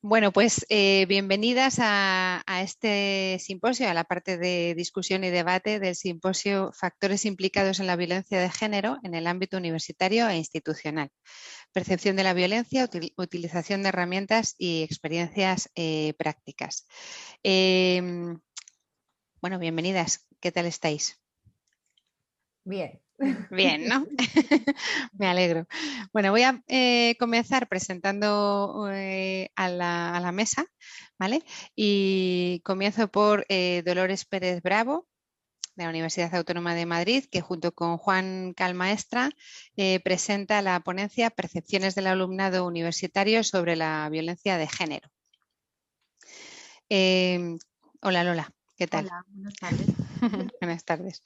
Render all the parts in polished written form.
Bueno, pues bienvenidas a este simposio, a la parte de discusión y debate del simposio Factores implicados en la violencia de género en el ámbito universitario e institucional. Percepción de la violencia, utilización de herramientas y experiencias prácticas. Bueno, bienvenidas. ¿Qué tal estáis? Bien. Bien, ¿no? Me alegro. Bueno, voy a comenzar presentando a la mesa, ¿vale? Y comienzo por Dolores Pérez Bravo, de la Universidad Autónoma de Madrid, que junto con Juan Calmaestra presenta la ponencia Percepciones del alumnado universitario sobre la violencia de género. Eh, Hola Lola, ¿qué tal? Hola, buenas tardes. Buenas tardes.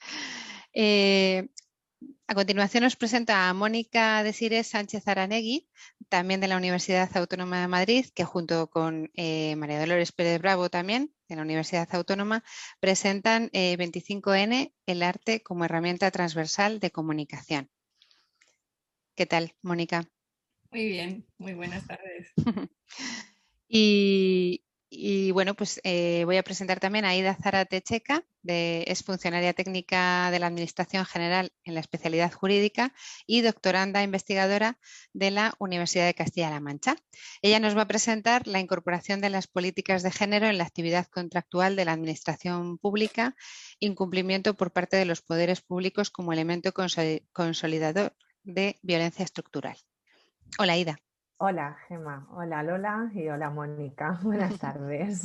Eh, A continuación os presento a Mónica Desiré Sánchez Aranegui, también de la Universidad Autónoma de Madrid, que junto con María Dolores Pérez Bravo también, de la Universidad Autónoma, presentan 25N, el arte como herramienta transversal de comunicación. ¿Qué tal, Mónica? Muy bien, muy buenas tardes. Y bueno, pues voy a presentar también a Ida Zárate Checa, es funcionaria técnica de la Administración General en la especialidad jurídica y doctoranda investigadora de la Universidad de Castilla-La Mancha. Ella nos va a presentar la incorporación de las políticas de género en la actividad contractual de la Administración Pública, incumplimiento por parte de los poderes públicos como elemento consolidador de violencia estructural. Hola, Ida. Hola, Gemma. Hola, Lola. Y hola, Mónica. Buenas tardes.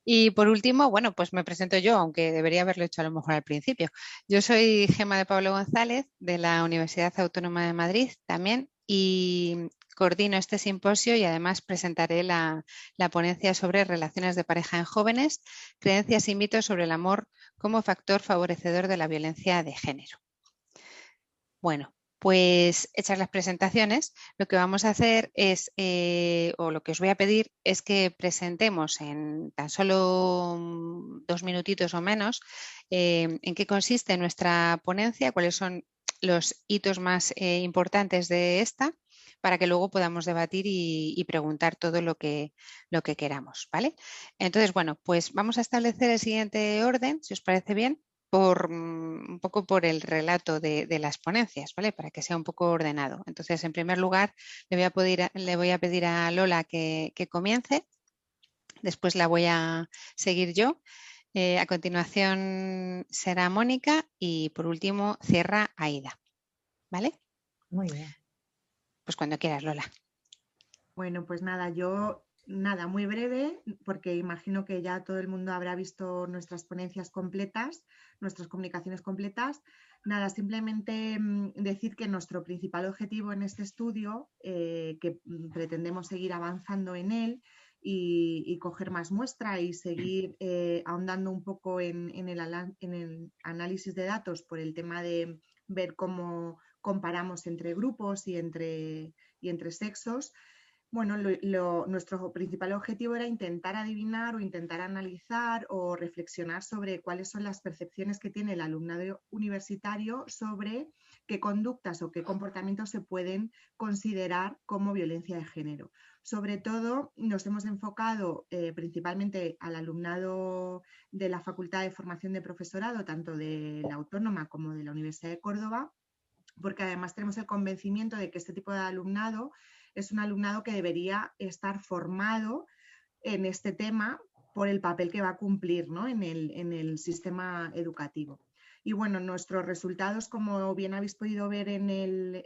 Y por último, bueno, pues me presento yo, aunque debería haberlo hecho a lo mejor al principio. Yo soy Gemma de Pablo González, de la Universidad Autónoma de Madrid también, y coordino este simposio y además presentaré la ponencia sobre relaciones de pareja en jóvenes, creencias y mitos sobre el amor como factor favorecedor de la violencia de género. Bueno, pues hechas las presentaciones, lo que vamos a hacer es, o lo que os voy a pedir es que presentemos en tan solo 2 minutitos o menos en qué consiste nuestra ponencia, cuáles son los hitos más importantes de esta, para que luego podamos debatir y preguntar todo lo que queramos, ¿vale? Entonces, bueno, pues vamos a establecer el siguiente orden, si os parece bien, un poco por el relato de las ponencias, ¿vale? Para que sea un poco ordenado. Entonces, en primer lugar, le voy a pedir a Lola que comience, después la voy a seguir yo, a continuación será Mónica y por último cierra Aida, ¿vale? Muy bien. Pues cuando quieras, Lola. Bueno, pues nada, muy breve, porque imagino que ya todo el mundo habrá visto nuestras ponencias completas, nuestras comunicaciones completas. Nada, simplemente decir que nuestro principal objetivo en este estudio, que pretendemos seguir avanzando en él y coger más muestra y seguir ahondando un poco en el análisis de datos por el tema de ver cómo comparamos entre grupos y entre sexos. Bueno, nuestro principal objetivo era intentar adivinar o intentar analizar o reflexionar sobre cuáles son las percepciones que tiene el alumnado universitario sobre qué conductas o qué comportamientos se pueden considerar como violencia de género. Sobre todo, nos hemos enfocado principalmente al alumnado de la Facultad de Formación de Profesorado, tanto de la Autónoma como de la Universidad de Córdoba, porque además tenemos el convencimiento de que este tipo de alumnado es un alumnado que debería estar formado en este tema por el papel que va a cumplir, ¿no? en el sistema educativo. Y bueno, nuestros resultados, como bien habéis podido ver en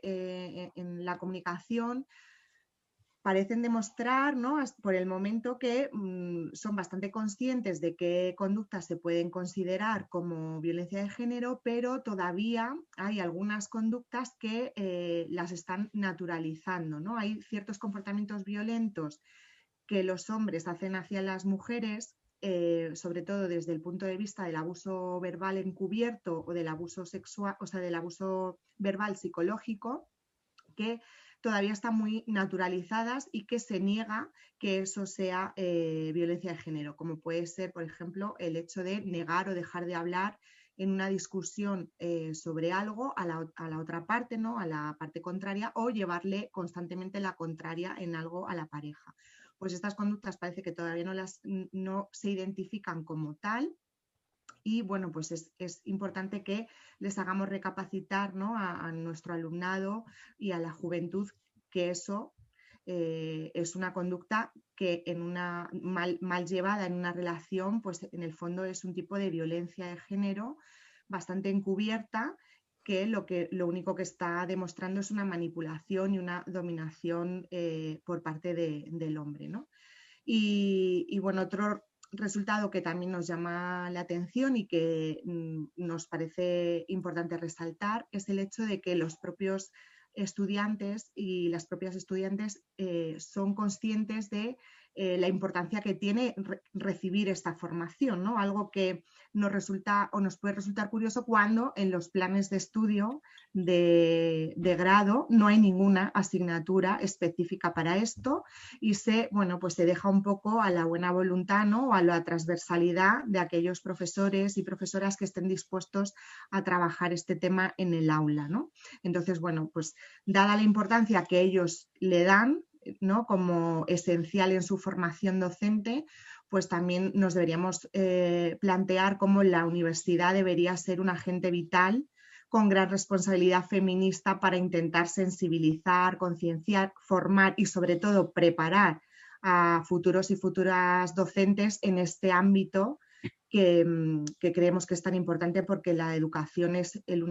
la comunicación, parecen demostrar, ¿no? por el momento que son bastante conscientes de qué conductas se pueden considerar como violencia de género, pero todavía hay algunas conductas que las están naturalizando, ¿no? Hay ciertos comportamientos violentos que los hombres hacen hacia las mujeres, sobre todo desde el punto de vista del abuso verbal encubierto o del abuso sexual, o sea, del abuso verbal psicológico, que todavía están muy naturalizadas y que se niega que eso sea violencia de género, como puede ser, por ejemplo, el hecho de negar o dejar de hablar en una discusión sobre algo a la otra parte, ¿no? A la parte contraria, o llevarle constantemente la contraria en algo a la pareja. pues estas conductas parece que todavía no se identifican como tal. Y bueno, pues es importante que les hagamos recapacitar, ¿no?, a nuestro alumnado y a la juventud que eso es una conducta que en una mal llevada en una relación, pues en el fondo es un tipo de violencia de género bastante encubierta, que lo único que está demostrando es una manipulación y una dominación por parte del hombre, ¿no? Y bueno, otro resultado que también nos llama la atención y que nos parece importante resaltar es el hecho de que los propios estudiantes y las propias estudiantes son conscientes de la importancia que tiene recibir esta formación, ¿no? Algo que nos resulta o nos puede resultar curioso cuando en los planes de estudio de grado no hay ninguna asignatura específica para esto y bueno, pues se deja un poco a la buena voluntad, ¿no?, o a la transversalidad de aquellos profesores y profesoras que estén dispuestos a trabajar este tema en el aula, ¿no? Entonces, bueno, pues dada la importancia que ellos le dan, ¿no?, como esencial en su formación docente, pues también nos deberíamos plantear cómo la universidad debería ser un agente vital con gran responsabilidad feminista para intentar sensibilizar, concienciar, formar y sobre todo preparar a futuros y futuras docentes en este ámbito que creemos que es tan importante porque la educación es la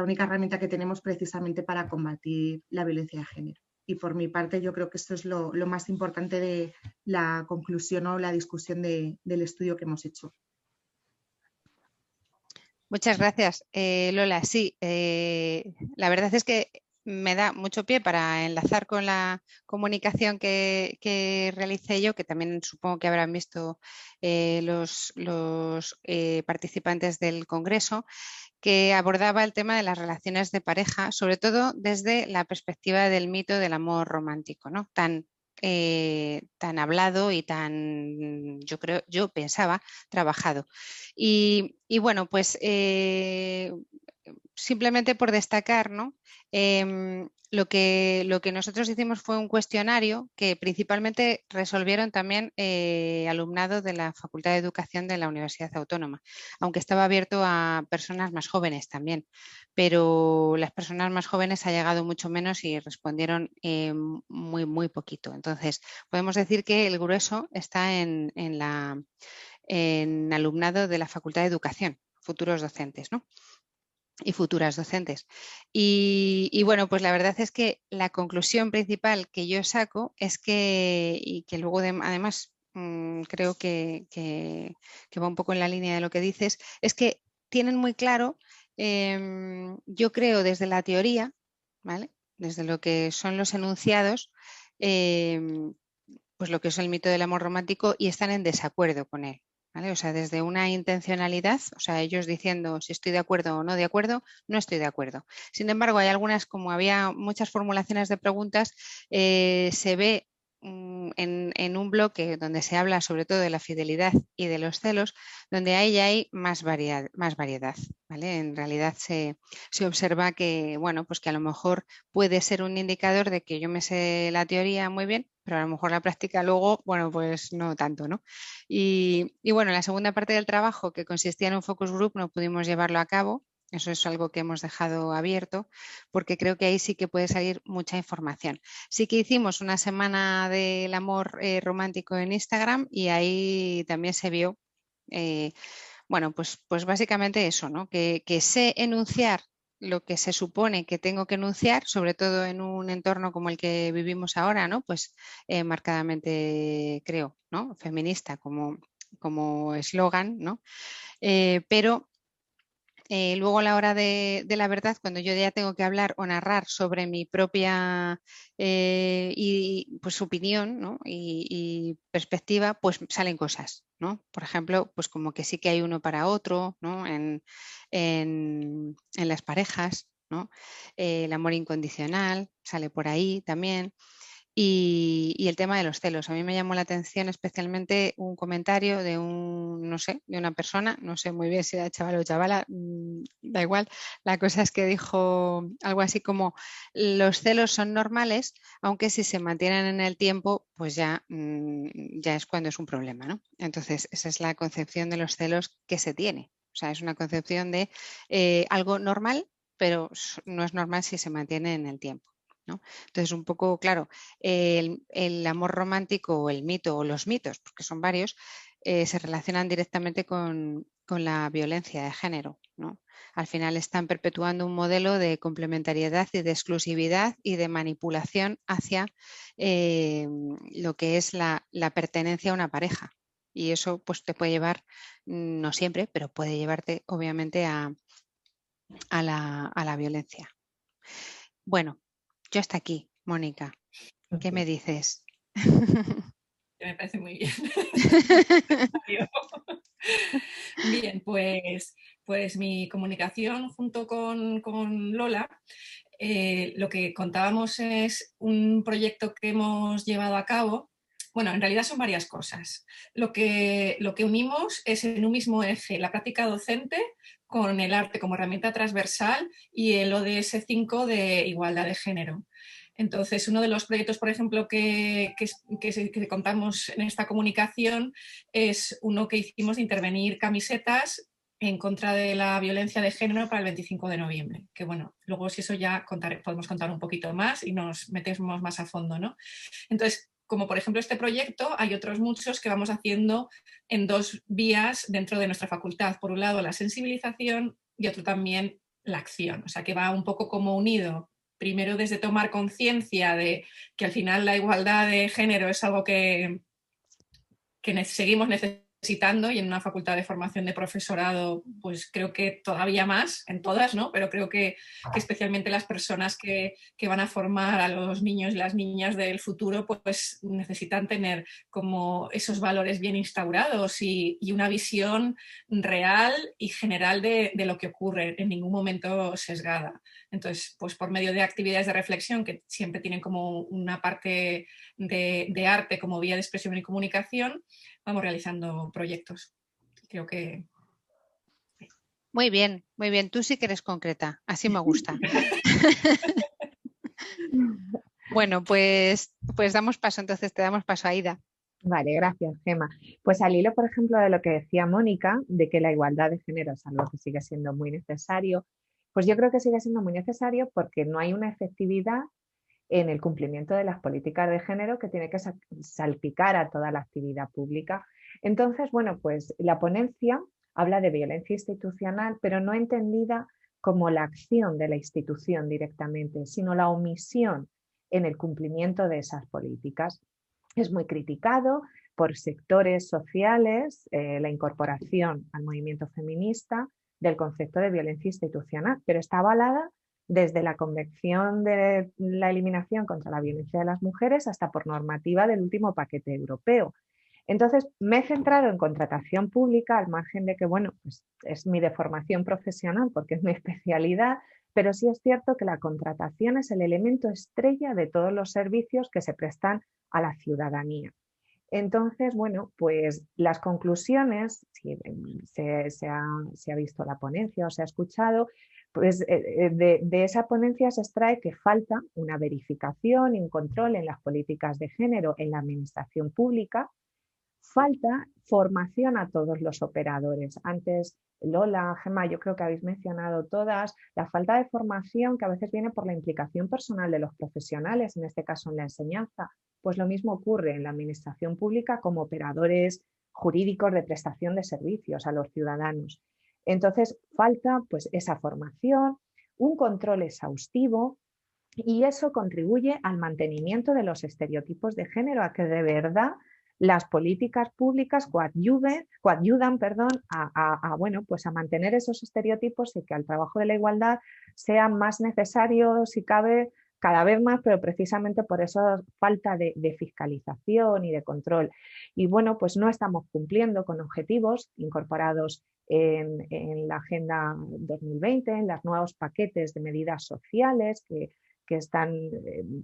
única herramienta que tenemos precisamente para combatir la violencia de género. Y por mi parte yo creo que esto es lo más importante de la conclusión o la discusión del estudio que hemos hecho. Muchas gracias, Lola. Sí, la verdad es que me da mucho pie para enlazar con la comunicación que realicé yo, que también supongo que habrán visto los participantes del Congreso, que abordaba el tema de las relaciones de pareja, sobre todo desde la perspectiva del mito del amor romántico, ¿no? Tan hablado y tan, yo pensaba, trabajado. Y bueno, pues simplemente por destacar, ¿no? Lo que nosotros hicimos fue un cuestionario que principalmente resolvieron también alumnado de la Facultad de Educación de la Universidad Autónoma, aunque estaba abierto a personas más jóvenes también, pero las personas más jóvenes ha llegado mucho menos y respondieron muy poquito. Entonces, podemos decir que el grueso está en alumnado de la Facultad de Educación, futuros docentes, ¿no?, y futuras docentes. Y bueno, pues la verdad es que la conclusión principal que yo saco es que, y que luego además creo que va un poco en la línea de lo que dices, es que tienen muy claro, yo creo desde la teoría, ¿vale?, desde lo que son los enunciados, pues lo que es el mito del amor romántico, y están en desacuerdo con él, ¿vale? O sea, desde una intencionalidad, o sea, ellos diciendo si estoy de acuerdo o no de acuerdo, no estoy de acuerdo. Sin embargo, hay algunas, como había muchas formulaciones de preguntas, se ve en un bloque donde se habla sobre todo de la fidelidad y de los celos, donde ahí ya hay más variedad, ¿vale? En realidad se observa que, bueno, pues que a lo mejor puede ser un indicador de que yo me sé la teoría muy bien, pero a lo mejor la práctica luego, bueno, pues no tanto, ¿no? Y bueno, la segunda parte del trabajo, que consistía en un focus group, no pudimos llevarlo a cabo. Eso es algo que hemos dejado abierto porque creo que ahí sí que puede salir mucha información. Sí que hicimos una semana del amor romántico en Instagram y ahí también se vio, bueno, pues básicamente eso, ¿no? Que sé enunciar lo que se supone que tengo que enunciar, sobre todo en un entorno como el que vivimos ahora, ¿no? Pues marcadamente, creo, ¿no?, feminista como eslogan, ¿no? Pero luego a la hora de la verdad, cuando yo ya tengo que hablar o narrar sobre mi propia pues, opinión, ¿no?, y perspectiva, pues salen cosas, ¿no? Por ejemplo, pues como que sí que hay uno para otro, ¿no?, en las parejas, ¿no? El amor incondicional sale por ahí también. Y el tema de los celos. A mí me llamó la atención especialmente un comentario de no sé, de una persona, no sé muy bien si era chaval o chavala, da igual. La cosa es que dijo algo así como: los celos son normales, aunque si se mantienen en el tiempo, pues ya es cuando es un problema, ¿no? Entonces, esa es la concepción de los celos que se tiene. O sea, es una concepción de algo normal, pero no es normal si se mantiene en el tiempo, ¿no? Entonces, un poco, claro, el amor romántico o el mito o los mitos, porque son varios, se relacionan directamente con la violencia de género, ¿no? Al final están perpetuando un modelo de complementariedad y de exclusividad y de manipulación hacia lo que es la pertenencia a una pareja. Y eso pues te puede llevar, no siempre, pero puede llevarte obviamente a la violencia. Bueno, yo hasta aquí, Mónica. ¿Qué me dices? Me parece muy bien. Bien, pues mi comunicación junto con Lola, lo que contábamos es un proyecto que hemos llevado a cabo. Bueno, en realidad son varias cosas. Lo que unimos es en un mismo eje la práctica docente con el arte como herramienta transversal y el ODS 5 de igualdad de género. Entonces, uno de los proyectos, por ejemplo, que contamos en esta comunicación es uno que hicimos de intervenir camisetas en contra de la violencia de género para el 25 de noviembre. Que bueno, luego si eso ya podemos contar un poquito más y nos metemos más a fondo, ¿no? Entonces, como por ejemplo este proyecto, hay otros muchos que vamos haciendo en dos vías dentro de nuestra facultad. Por un lado, la sensibilización y otro también la acción. O sea, que va un poco como unido. Primero desde tomar conciencia de que al final la igualdad de género es algo que seguimos necesitando, y en una facultad de formación de profesorado pues creo que todavía más, en todas, ¿no? Pero creo que especialmente las personas que van a formar a los niños y las niñas del futuro pues necesitan tener como esos valores bien instaurados y una visión real y general de lo que ocurre, en ningún momento sesgada. Entonces, pues por medio de actividades de reflexión que siempre tienen como una parte de arte como vía de expresión y comunicación, vamos realizando proyectos. Creo que... Muy bien, muy bien. Tú sí que eres concreta, así me gusta. Bueno, pues damos paso, entonces te damos paso a Aida. Vale, gracias, Gemma. Pues al hilo, por ejemplo, de lo que decía Mónica, de que la igualdad de género es algo que sigue siendo muy necesario, pues yo creo que sigue siendo muy necesario porque no hay una efectividad en el cumplimiento de las políticas de género que tiene que salpicar a toda la actividad pública. Entonces, bueno, pues la ponencia habla de violencia institucional, pero no entendida como la acción de la institución directamente, sino la omisión en el cumplimiento de esas políticas. Es muy criticado por sectores sociales la incorporación al movimiento feminista del concepto de violencia institucional, pero está avalada desde la Convención de la Eliminación contra la Violencia de las Mujeres hasta por normativa del último paquete europeo. Entonces, me he centrado en contratación pública, al margen de que, bueno, pues es mi deformación profesional porque es mi especialidad, pero sí es cierto que la contratación es el elemento estrella de todos los servicios que se prestan a la ciudadanía. Entonces, bueno, pues las conclusiones, si se ha visto la ponencia o se ha escuchado, pues de esa ponencia se extrae que falta una verificación y un control en las políticas de género en la administración pública. Falta formación a todos los operadores. Antes, Lola, Gemma, yo creo que habéis mencionado todas, la falta de formación que a veces viene por la implicación personal de los profesionales, en este caso en la enseñanza. Pues lo mismo ocurre en la administración pública como operadores jurídicos de prestación de servicios a los ciudadanos. Entonces, falta pues esa formación, un control exhaustivo, y eso contribuye al mantenimiento de los estereotipos de género, a que de verdad las políticas públicas coadyudan bueno, pues a mantener esos estereotipos y que al trabajo de la igualdad sea más necesario, si cabe, cada vez más, pero precisamente por esa falta de fiscalización y de control. Y bueno, pues no estamos cumpliendo con objetivos incorporados en la Agenda 2020, en los nuevos paquetes de medidas sociales que que están,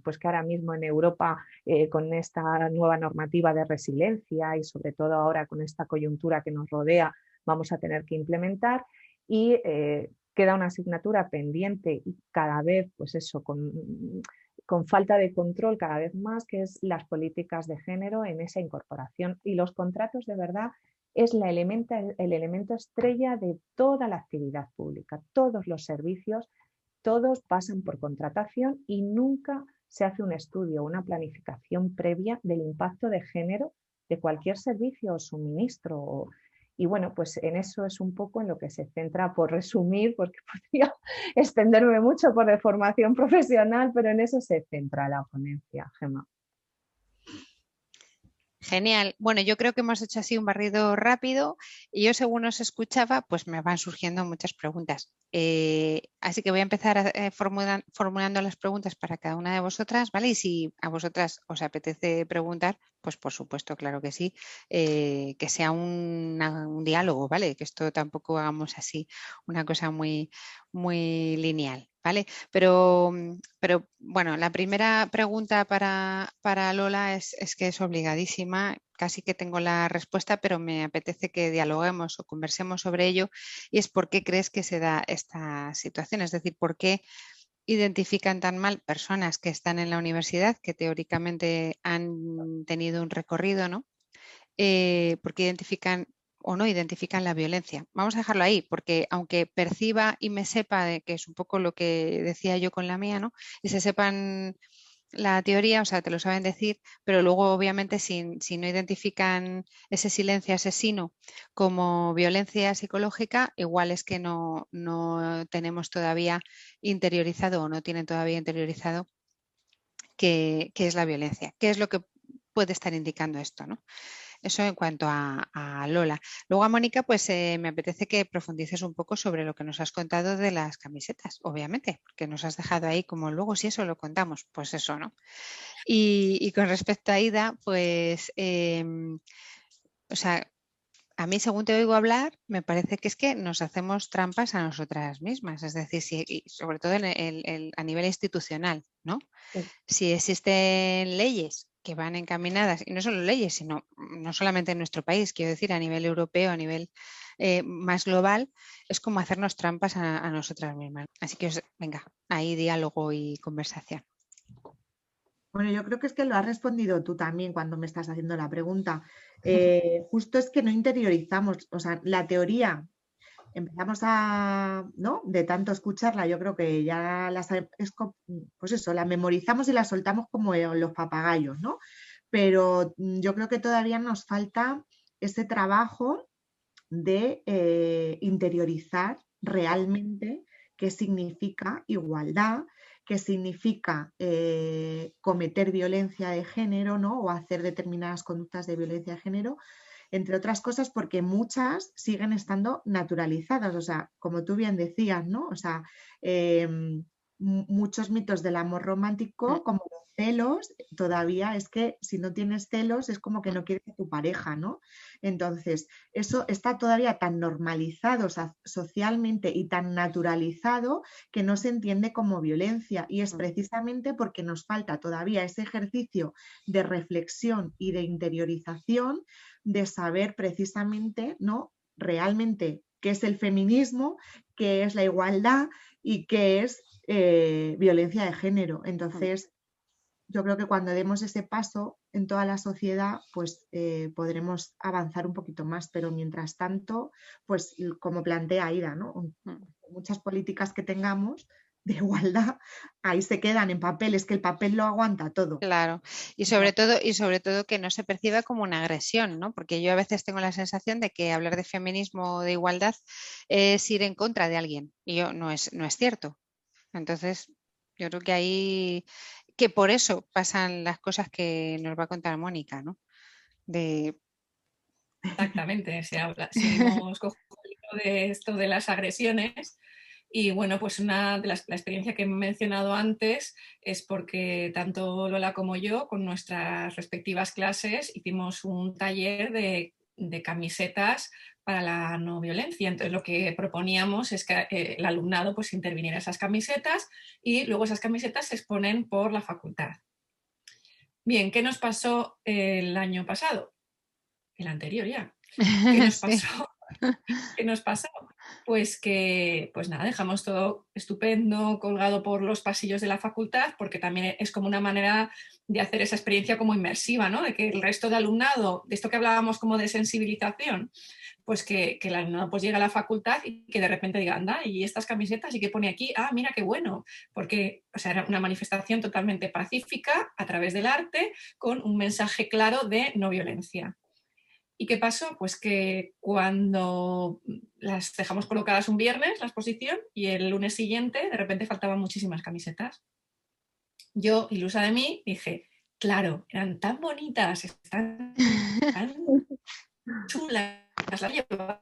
pues que ahora mismo en Europa con esta nueva normativa de resiliencia y sobre todo ahora con esta coyuntura que nos rodea vamos a tener que implementar y queda una asignatura pendiente y cada vez, pues eso, con falta de control cada vez más, que es las políticas de género en esa incorporación. Y los contratos de verdad es el elemento estrella de toda la actividad pública. Todos los servicios, todos pasan por contratación y nunca se hace un estudio, una planificación previa del impacto de género de cualquier servicio o suministro. Y bueno, pues en eso es un poco en lo que se centra, por resumir, porque podría extenderme mucho por de formación profesional, pero en eso se centra la ponencia, Gemma. Genial. Bueno, yo creo que hemos hecho así un barrido rápido y yo según os escuchaba, pues me van surgiendo muchas preguntas. Así que voy a empezar formulando las preguntas para cada una de vosotras, ¿vale? Y si a vosotras os apetece preguntar, pues por supuesto, claro que sí, que sea un diálogo, ¿vale? Que esto tampoco hagamos así una cosa muy, muy lineal. ¿Vale? Pero bueno, la primera pregunta para Lola es que es obligadísima, casi que tengo la respuesta, pero me apetece que dialoguemos o conversemos sobre ello, y es por qué crees que se da esta situación, es decir, por qué identifican tan mal personas que están en la universidad, que teóricamente han tenido un recorrido, ¿no? ¿Por qué identifican o no identifican la violencia? Vamos a dejarlo ahí, porque aunque perciba y me sepa, que es un poco lo que decía yo con la mía, ¿no? Y se sepan la teoría, o sea, te lo saben decir, pero luego obviamente si no identifican ese silencio asesino como violencia psicológica, igual es que no tenemos todavía interiorizado o no tienen todavía interiorizado qué es la violencia, qué es lo que puede estar indicando esto, ¿no? Eso en cuanto a Lola. Luego a Mónica, pues me apetece que profundices un poco sobre lo que nos has contado de las camisetas, obviamente, porque nos has dejado ahí como luego si eso lo contamos, pues eso, ¿no? Y con respecto a Ida, pues, o sea, a mí según te oigo hablar, me parece que es que nos hacemos trampas a nosotras mismas, es decir, y sobre todo a nivel institucional, ¿no? Sí. Si existen leyes que van encaminadas, y no solo leyes, sino no solamente en nuestro país, quiero decir, a nivel europeo, a nivel más global, es como hacernos trampas a nosotras mismas. Así que, venga, ahí diálogo y conversación. Bueno, yo creo que es que lo has respondido tú también cuando me estás haciendo la pregunta. Justo es que no interiorizamos, o sea, la teoría empezamos ¿no? De tanto escucharla, yo creo que ya pues eso, la memorizamos y la soltamos como los papagayos, ¿no? Pero yo creo que todavía nos falta ese trabajo de interiorizar realmente qué significa igualdad, qué significa cometer violencia de género, ¿no? O hacer determinadas conductas de violencia de género, entre otras cosas porque muchas siguen estando naturalizadas, o sea, como tú bien decías, ¿no? O sea, muchos mitos del amor romántico, como los celos, todavía es que si no tienes celos es como que no quieres a tu pareja, ¿no? Entonces, eso está todavía tan normalizado socialmente y tan naturalizado que no se entiende como violencia, y es precisamente porque nos falta todavía ese ejercicio de reflexión y de interiorización, de saber precisamente, ¿no? Realmente qué es el feminismo, qué es la igualdad y qué es violencia de género. Entonces, yo creo que cuando demos ese paso en toda la sociedad, pues podremos avanzar un poquito más, pero mientras tanto, pues como plantea Aida, ¿no? Muchas políticas que tengamos de igualdad, ahí se quedan en papel, es que el papel lo aguanta todo. Claro, y sobre todo que no se perciba como una agresión, ¿no? Porque yo a veces tengo la sensación de que hablar de feminismo o de igualdad es ir en contra de alguien, y no es cierto. Entonces, yo creo que ahí, que por eso pasan las cosas que nos va a contar Mónica, ¿no? Exactamente, si hemos cogido de esto de las agresiones. Y bueno, pues la experiencia que he mencionado antes es porque tanto Lola como yo, con nuestras respectivas clases, hicimos un taller de de camisetas para la no violencia. Entonces lo que proponíamos es que el alumnado pues interviniera en esas camisetas y luego esas camisetas se exponen por la facultad. Bien, ¿qué nos pasó el año pasado? El anterior ya. ¿Qué nos pasó? ¿Qué nos pasó? Pues que, pues nada, dejamos todo estupendo, colgado por los pasillos de la facultad, porque también es como una manera de hacer esa experiencia como inmersiva, ¿no? De que el resto de alumnado, de esto que hablábamos como de sensibilización, pues que el alumnado pues llegue a la facultad y que de repente diga, anda, y estas camisetas, ¿y qué pone aquí? Ah, mira qué bueno, porque, o sea, era una manifestación totalmente pacífica a través del arte, con un mensaje claro de no violencia. ¿Y qué pasó? Pues que cuando las dejamos colocadas un viernes, la exposición, y el lunes siguiente de repente faltaban muchísimas camisetas. Yo, ilusa de mí, dije, claro, eran tan bonitas, están tan chulas, las llevaba.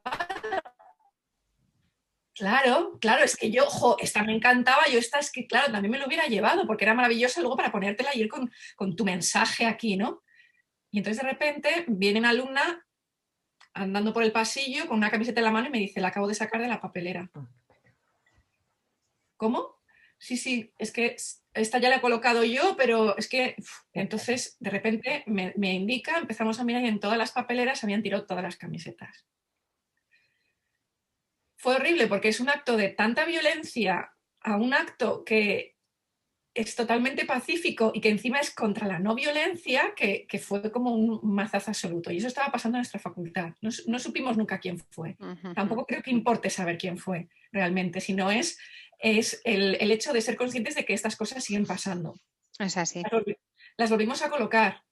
Claro, claro, es que yo, esta me encantaba, yo esta es que, claro, también me lo hubiera llevado, porque era maravillosa luego para ponértela y ir con tu mensaje aquí, ¿no? Y entonces de repente viene una alumna andando por el pasillo con una camiseta en la mano y me dice, la acabo de sacar de la papelera. ¿Cómo? Sí, es que esta ya la he colocado yo, pero es que... Entonces, de repente me indica, empezamos a mirar y en todas las papeleras habían tirado todas las camisetas. Fue horrible porque es un acto de tanta violencia a un acto que es totalmente pacífico y que encima es contra la no violencia, que fue como un mazazo absoluto. Y eso estaba pasando en nuestra facultad. No supimos nunca quién fue. Tampoco creo que importe saber quién fue realmente, sino es el hecho de ser conscientes de que estas cosas siguen pasando. Es así. Las volvimos a colocar,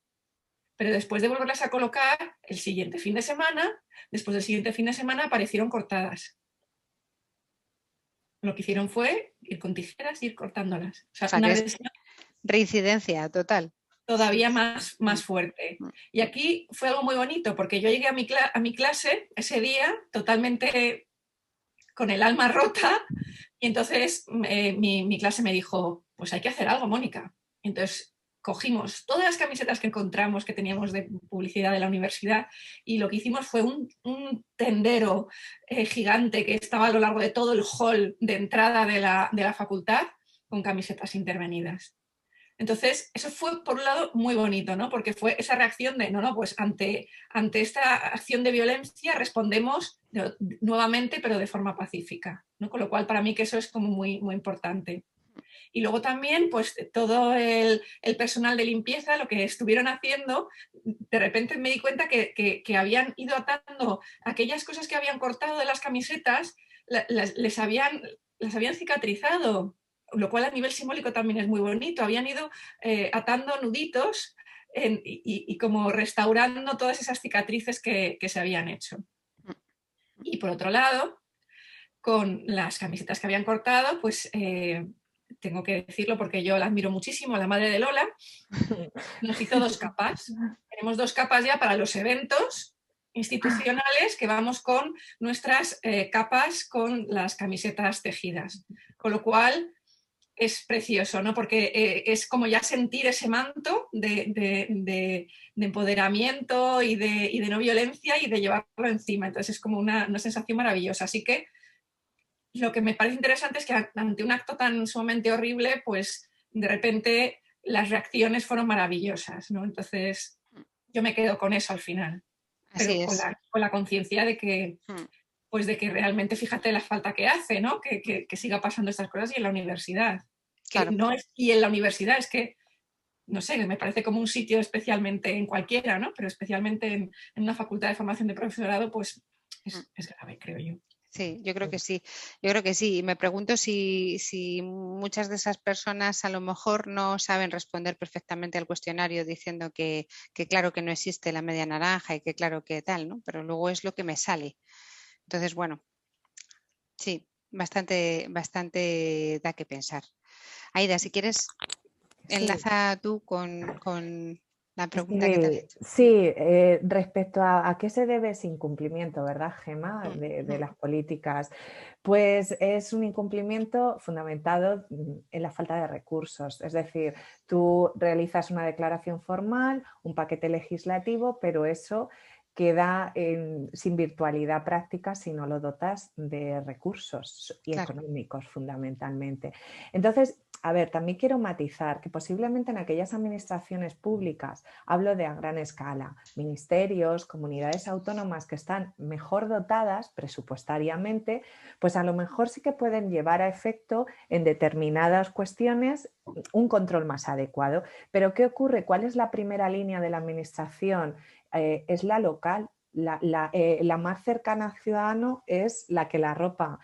pero después de volverlas a colocar, el siguiente fin de semana, después del siguiente fin de semana, aparecieron cortadas. Lo que hicieron fue ir con tijeras y ir cortándolas. O sea, una agresión reincidencia total. Todavía más fuerte. Y aquí fue algo muy bonito, porque yo llegué a mi clase ese día totalmente con el alma rota, y entonces mi clase me dijo, pues hay que hacer algo, Mónica. Entonces cogimos todas las camisetas que encontramos, que teníamos de publicidad de la universidad, y lo que hicimos fue un tendero gigante que estaba a lo largo de todo el hall de entrada de la facultad con camisetas intervenidas. Entonces, eso fue, por un lado, muy bonito, ¿no? Porque fue esa reacción de, pues ante esta acción de violencia respondemos nuevamente, pero de forma pacífica, ¿no? Con lo cual, para mí, que eso es como muy, muy importante. Y luego también, pues, todo el personal de limpieza, lo que estuvieron haciendo, de repente me di cuenta que habían ido atando aquellas cosas que habían cortado de las camisetas, las habían cicatrizado, lo cual a nivel simbólico también es muy bonito. Habían ido atando nuditos y como restaurando todas esas cicatrices que se habían hecho. Y por otro lado, con las camisetas que habían cortado, pues tengo que decirlo porque yo la admiro muchísimo, la madre de Lola, nos hizo 2 capas. Tenemos 2 capas ya para los eventos institucionales, que vamos con nuestras capas con las camisetas tejidas. Con lo cual es precioso, ¿no? Porque es como ya sentir ese manto de empoderamiento y de no violencia y de llevarlo encima. Entonces es como una sensación maravillosa. Así que lo que me parece interesante es que ante un acto tan sumamente horrible, pues de repente las reacciones fueron maravillosas, ¿no? Entonces yo me quedo con eso al final. Así pero con la conciencia de que, pues de que realmente fíjate la falta que hace, ¿no? Que siga pasando estas cosas y en la universidad. Claro. Y en la universidad es que, no sé, me parece como un sitio especialmente en cualquiera, ¿no? Pero especialmente en una facultad de formación de profesorado, pues es grave, creo yo. Sí, yo creo que sí. Yo creo que sí. Y me pregunto si muchas de esas personas a lo mejor no saben responder perfectamente al cuestionario diciendo que claro que no existe la media naranja y que claro que tal, ¿no? Pero luego es lo que me sale. Entonces, bueno, sí, bastante da que pensar. Aida, si quieres, enlaza tú con la pregunta que te has hecho. Sí, respecto a qué se debe ese incumplimiento, ¿verdad, Gemma, de las políticas? Pues es un incumplimiento fundamentado en la falta de recursos. Es decir, tú realizas una declaración formal, un paquete legislativo, pero eso queda sin virtualidad práctica si no lo dotas de recursos y Claro. económicos fundamentalmente. Entonces, a ver, también quiero matizar que posiblemente en aquellas administraciones públicas, hablo de a gran escala, ministerios, comunidades autónomas que están mejor dotadas presupuestariamente, pues a lo mejor sí que pueden llevar a efecto en determinadas cuestiones un control más adecuado. Pero ¿qué ocurre? ¿Cuál es la primera línea de la administración? Es la local. La más cercana al ciudadano es la que la arropa,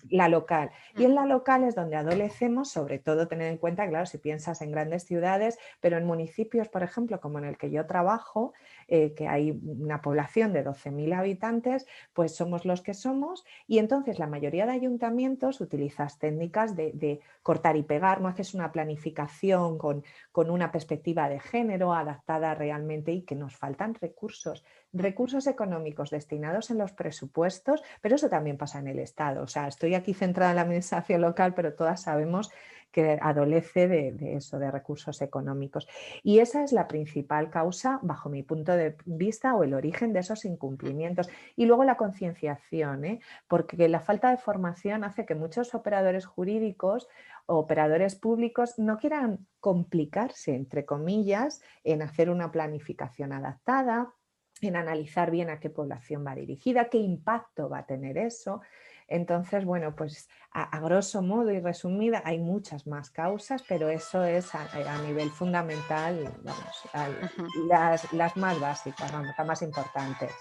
la local. Y en la local es donde adolecemos, sobre todo tener en cuenta, claro, si piensas en grandes ciudades, pero en municipios, por ejemplo, como en el que yo trabajo, que hay una población de 12.000 habitantes, pues somos los que somos y entonces la mayoría de ayuntamientos utilizas técnicas de cortar y pegar, no haces una planificación con una perspectiva de género adaptada realmente y que nos faltan recursos económicos destinados en los presupuestos, pero eso también pasa en el Estado. O sea, estoy aquí centrada en la administración local, pero todas sabemos que adolece de eso, de recursos económicos. Y esa es la principal causa, bajo mi punto de vista, o el origen de esos incumplimientos. Y luego la concienciación, porque la falta de formación hace que muchos operadores jurídicos o operadores públicos no quieran complicarse, entre comillas, en hacer una planificación adaptada, en analizar bien a qué población va dirigida, qué impacto va a tener eso. Entonces, bueno, pues a grosso modo y resumida, hay muchas más causas, pero eso es a nivel fundamental, vamos, las más básicas, vamos, las más importantes.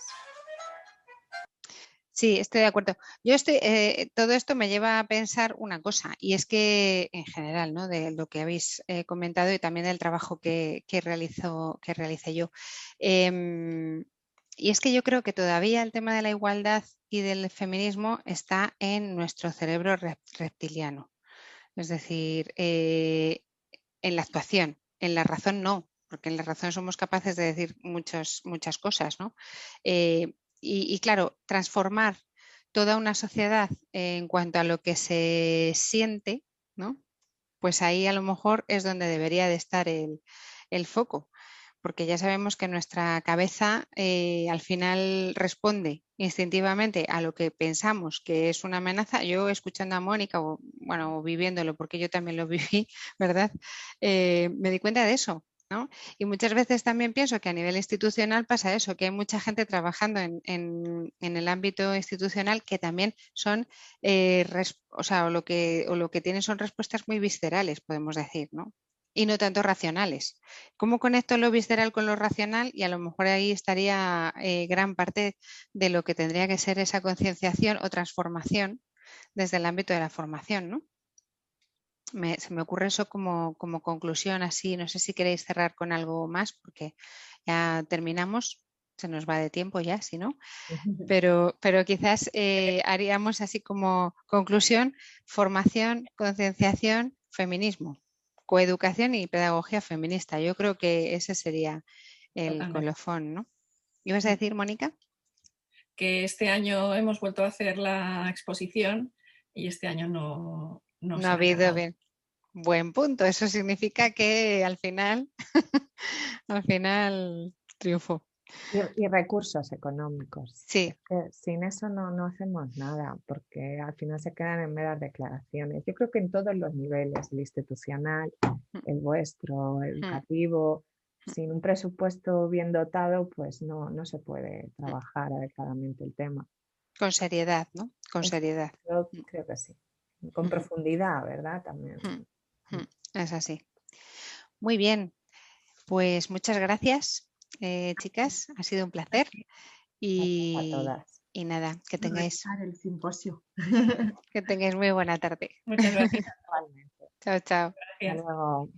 Sí, estoy de acuerdo. Todo esto me lleva a pensar una cosa, y es que en general, ¿no? De lo que habéis comentado y también del trabajo que realicé yo. Y es que yo creo que todavía el tema de la igualdad y del feminismo está en nuestro cerebro reptiliano. Es decir, en la actuación, en la razón no, porque en la razón somos capaces de decir muchas cosas, ¿no? Y claro, transformar toda una sociedad en cuanto a lo que se siente, ¿no? Pues ahí a lo mejor es donde debería de estar el foco, porque ya sabemos que nuestra cabeza al final responde instintivamente a lo que pensamos que es una amenaza. Yo escuchando a Mónica, o viviéndolo, porque yo también lo viví, ¿verdad? Me di cuenta de eso, ¿no? Y muchas veces también pienso que a nivel institucional pasa eso, que hay mucha gente trabajando en el ámbito institucional que también son, o lo que tienen son respuestas muy viscerales, podemos decir, ¿no? Y no tanto racionales. ¿Cómo conecto lo visceral con lo racional? Y a lo mejor ahí estaría gran parte de lo que tendría que ser esa concienciación o transformación desde el ámbito de la formación, ¿no? Se me ocurre eso como conclusión así. No sé si queréis cerrar con algo más, porque ya terminamos, se nos va de tiempo ya, si no. Pero quizás haríamos así como conclusión: formación, concienciación, feminismo, coeducación y pedagogía feminista. Yo creo que ese sería el Totalmente. colofón, ¿no? ¿Ibas a decir, Mónica? Que este año hemos vuelto a hacer la exposición y este año no No se ha ha habido acabado. bien. Buen punto. Eso significa que al final triunfó. Y recursos económicos. Sí. Es que sin eso no hacemos nada, porque al final se quedan en meras declaraciones. Yo creo que en todos los niveles, el institucional, el vuestro, educativo, sin un presupuesto bien dotado, pues no se puede trabajar adecuadamente el tema. Con seriedad, ¿no? Con seriedad. Yo creo que sí. Con profundidad, ¿verdad? También. Es así. Muy bien. Pues muchas gracias, chicas. Ha sido un placer. Gracias a todas. Y nada, que tengáis El simposio. muy buena tarde. Muchas gracias. Chao, chao. Hasta luego.